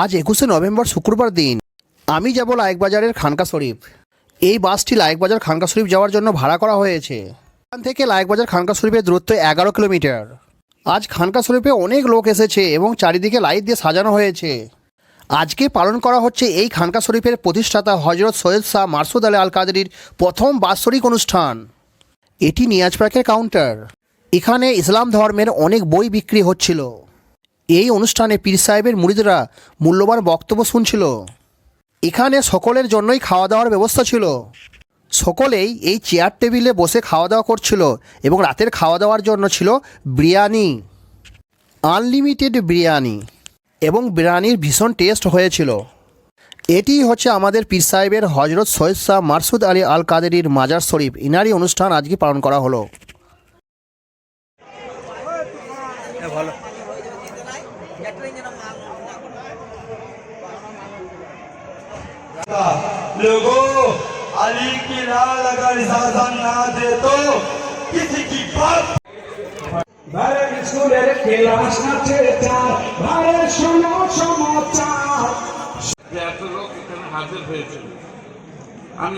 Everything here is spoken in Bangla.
আজ 21শে নভেম্বর শুক্রবার দিন আমি যাব লায়েকবাজারের খানকা শরীফ। এই বাসটি লায়েকবাজার খানকা শরীফ যাওয়ার জন্য ভাড়া করা হয়েছে। এখান থেকে লায়েকবাজার খানকা শরীফের দূরত্ব 11 কিলোমিটার। আজ খানকা শরীফে অনেক লোক এসেছে এবং চারিদিকে লাইট দিয়ে সাজানো হয়েছে। আজকে পালন করা হচ্ছে এই খানকা শরীফের প্রতিষ্ঠাতা হজরত সৈয়দ শাহ মারসুদ আলী আল কাদেরীর প্রথম বাৎসরিক অনুষ্ঠান। এটি নিয়াজ পার্কের কাউন্টার। এখানে ইসলাম ধর্মের অনেক বই বিক্রি হচ্ছিল। এই অনুষ্ঠানে পীর সাহেবের মুরিদরা মূল্যবান বক্তব্য শুনছিল। এখানে সকলের জন্যই খাওয়া দাওয়ার ব্যবস্থা ছিল। সকলেই এই চেয়ার টেবিলে বসে খাওয়া দাওয়া করছিল এবং রাতের খাওয়া দাওয়ার জন্য ছিল বিরিয়ানি, আনলিমিটেড বিরিয়ানি, এবং বিরিয়ানির ভীষণ টেস্ট হয়েছিল। এটি হচ্ছে আমাদের পীর সাহেবের হজরত সৈয়দ শাহ মারসুদ আলী আল কাদেরীর মাজার শরীফ। ইনারই অনুষ্ঠান আজকে পালন করা হলো। ভালো लोगों, अली की लाल अगर इजाजत ना दे तो किसी की बात भारत स्कूलेर क्लास नाचे चार भारत শোনো সমাচার। এত লোক এখানে হাজির হয়েছিল। আমি